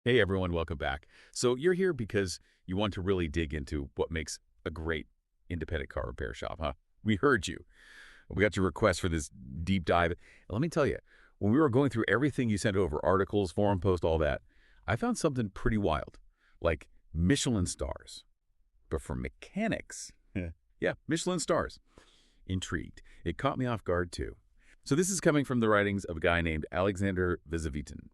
Hey everyone, welcome back. So you're here because you want to really dig into what makes a great independent car repair shop, huh? We heard you. We got your request for this deep dive. Let me tell you, when we were going through everything you sent over, articles, forum posts, all that, I found something pretty wild, like Michelin stars, but for mechanics. Yeah, Michelin stars. Intrigued. It caught me off guard too. So this is coming from the writings of a guy named Alexander Vizavitin.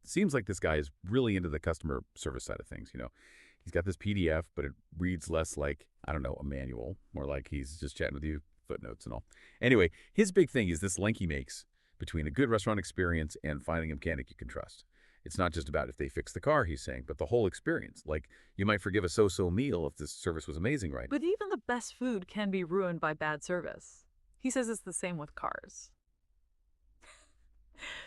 Seems like this guy is really into the customer service side of things. He's got this PDF, but it reads less like, I don't know, a manual, more like he's just chatting with you, footnotes and all. Anyway, his big thing is this link he makes between a good restaurant experience and finding a mechanic you can trust. It's not just about if they fix the car, he's saying, but the whole experience. Like, you might forgive a so-so meal if this service was amazing, right? But even the best food can be ruined by bad service. He says it's the same with cars.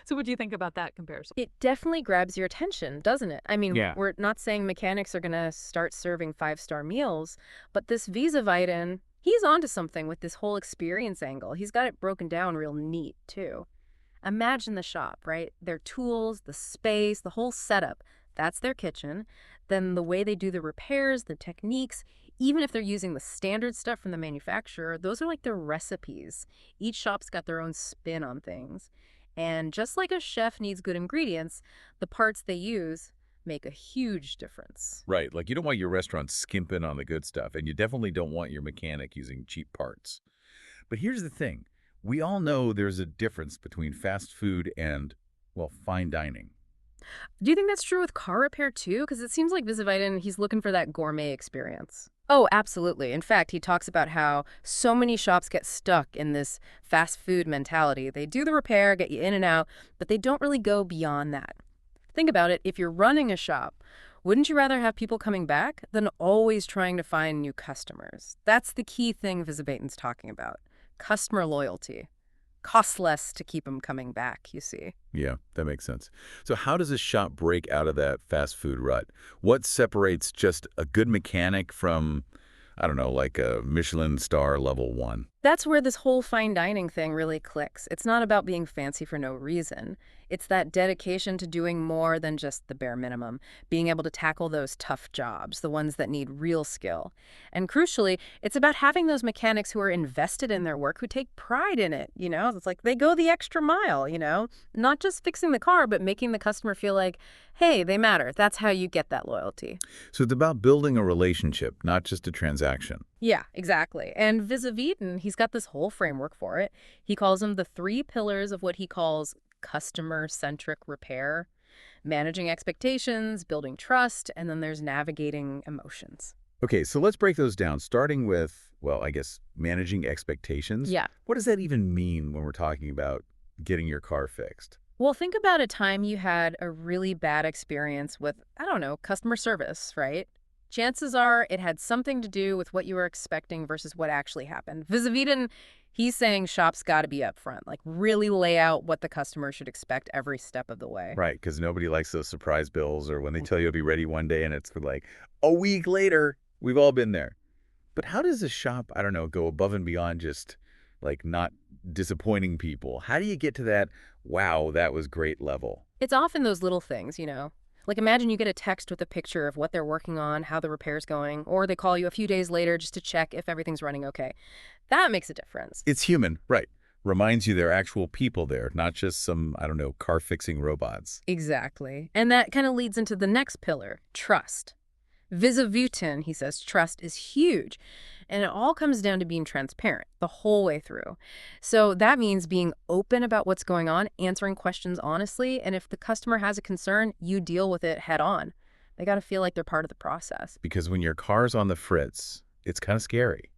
So what do you think about that comparison? It definitely grabs your attention, doesn't it? I mean, Yeah. we're not saying mechanics are going to start serving five-star meals, but this Vizavitin, he's onto something with this whole experience angle. He's got it broken down real neat, too. Imagine the shop, right? Their tools, the space, the whole setup. That's their kitchen. Then the way they do the repairs, the techniques, even if they're using the standard stuff from the manufacturer, those are like their recipes. Each shop's got their own spin on things. And just like a chef needs good ingredients, the parts they use make a huge difference. Right. Like, you don't want your restaurant skimping on the good stuff, and you definitely don't want your mechanic using cheap parts. But here's the thing. We all know there's a difference between fast food and, well, fine dining. Do you think that's true with car repair too? Because it seems like Vizavitin, he's looking for that gourmet experience. Oh, absolutely. In fact, he talks about how so many shops get stuck in this fast food mentality. They do the repair, get you in and out, but they don't really go beyond that. Think about it. If you're running a shop, wouldn't you rather have people coming back than always trying to find new customers? That's the key thing Vizavitin's talking about. Customer loyalty. Costs less to keep them coming back, you see. Yeah, that makes sense. So how does a shop break out of that fast food rut? What separates just a good mechanic from, I don't know, like a Michelin star level one? That's where this whole fine dining thing really clicks. It's not about being fancy for no reason. It's that dedication to doing more than just the bare minimum, being able to tackle those tough jobs, the ones that need real skill. And crucially, it's about having those mechanics who are invested in their work, who take pride in it. It's like they go the extra mile, not just fixing the car, but making the customer feel like, hey, they matter. That's how you get that loyalty. So it's about building a relationship, not just a transaction. Yeah, exactly. And Vizavitin, he's got this whole framework for it. He calls them the three pillars of what he calls customer-centric repair: managing expectations, building trust, and then there's navigating emotions. Okay, so let's break those down, starting with, well, I guess managing expectations. Yeah. What does that even mean when we're talking about getting your car fixed? Well, think about a time you had a really bad experience with, I don't know, customer service, right? Chances are it had something to do with what you were expecting versus what actually happened. Vizavitin, he's saying shops got to be upfront, like really lay out what the customer should expect every step of the way. Right, because nobody likes those surprise bills or when they tell you it'll be ready one day and it's for like a week later. We've all been there. But how does a shop, I don't know, go above and beyond just like not disappointing people? How do you get to that, wow, that was great level? It's often those little things. Like imagine you get a text with a picture of what they're working on, how the repair's going, or they call you a few days later just to check if everything's running okay. That makes a difference. It's human, right. Reminds you there are actual people there, not just some, I don't know, car-fixing robots. Exactly. And that kind of leads into the next pillar, trust. Vizavutin, he says, trust is huge. And it all comes down to being transparent the whole way through. So that means being open about what's going on, answering questions honestly, and if the customer has a concern, you deal with it head on. They got to feel like they're part of the process. Because when your car's on the fritz, it's kind of scary.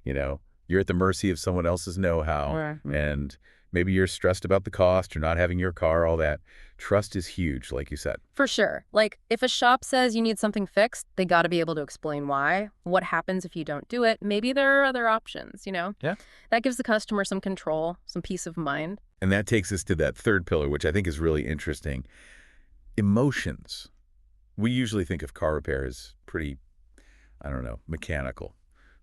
You're at the mercy of someone else's know-how, Right. and maybe you're stressed about the cost or not having your car, all that. Trust is huge, like you said. For sure. Like, if a shop says you need something fixed, they got to be able to explain why, what happens if you don't do it. Maybe there are other options. Yeah. That gives the customer some control, some peace of mind. And that takes us to that third pillar, which I think is really interesting. Emotions. We usually think of car repair as pretty, I don't know, mechanical.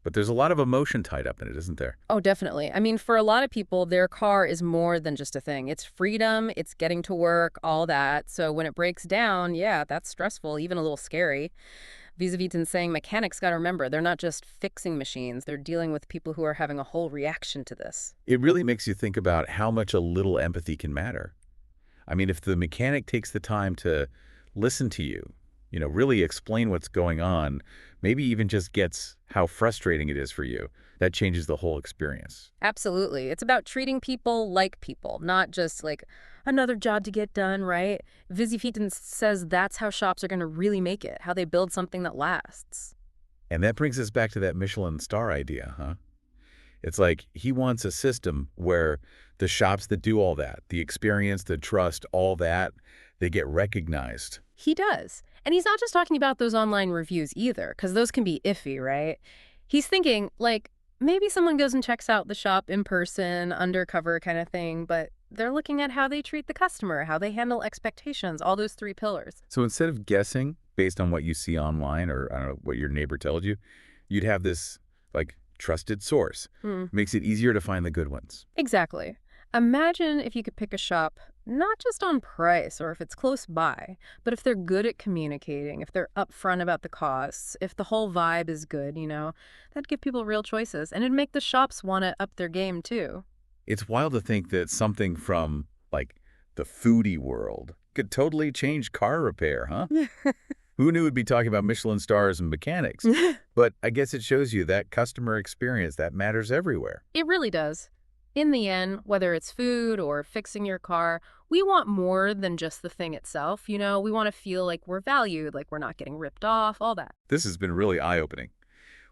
But there's a lot of emotion tied up in it, isn't there? Oh, definitely. I mean, for a lot of people, their car is more than just a thing. It's freedom, it's getting to work, all that. So when it breaks down, yeah, that's stressful, even a little scary. Vizavitin's saying mechanics got to remember, they're not just fixing machines, they're dealing with people who are having a whole reaction to this. It really makes you think about how much a little empathy can matter. I mean, if the mechanic takes the time to listen to you, really explain what's going on, maybe even just gets how frustrating it is for you, that changes the whole experience. Absolutely. It's about treating people like people, not just like another job to get done, right? Vizavitin says that's how shops are going to really make it, how they build something that lasts. And that brings us back to that Michelin star idea, huh? It's like he wants a system where the shops that do all that, the experience, the trust, all that, they get recognized. He does. And he's not just talking about those online reviews either, because those can be iffy, right? He's thinking, like, maybe someone goes and checks out the shop in person, undercover kind of thing, but they're looking at how they treat the customer, how they handle expectations, all those three pillars. So instead of guessing based on what you see online or, I don't know, what your neighbor tells you, you'd have this, like, trusted source. Makes it easier to find the good ones. Exactly. Imagine if you could pick a shop, not just on price or if it's close by, but if they're good at communicating, if they're upfront about the costs, if the whole vibe is good, that'd give people real choices. And it'd make the shops want to up their game, too. It's wild to think that something from, like, the foodie world could totally change car repair, huh? Who knew we'd be talking about Michelin stars and mechanics? But I guess it shows you that customer experience, that matters everywhere. It really does. In the end, whether it's food or fixing your car, we want more than just the thing itself. We want to feel like we're valued, like we're not getting ripped off, all that. This has been really eye-opening.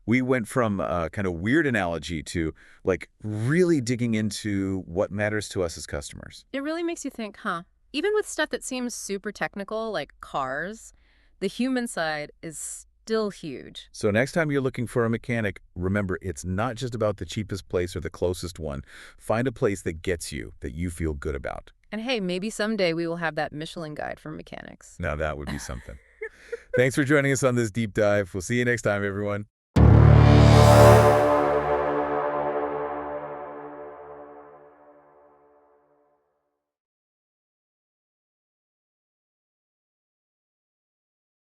We went from a kind of weird analogy to, like, really digging into what matters to us as customers. It really makes you think, huh? Even with stuff that seems super technical, like cars, the human side is still huge. So next time you're looking for a mechanic, remember, it's not just about the cheapest place or the closest one. Find a place that gets you, that you feel good about. And hey, maybe someday we will have that Michelin guide for mechanics. Now that would be something. Thanks for joining us on this deep dive. We'll see you next time, everyone.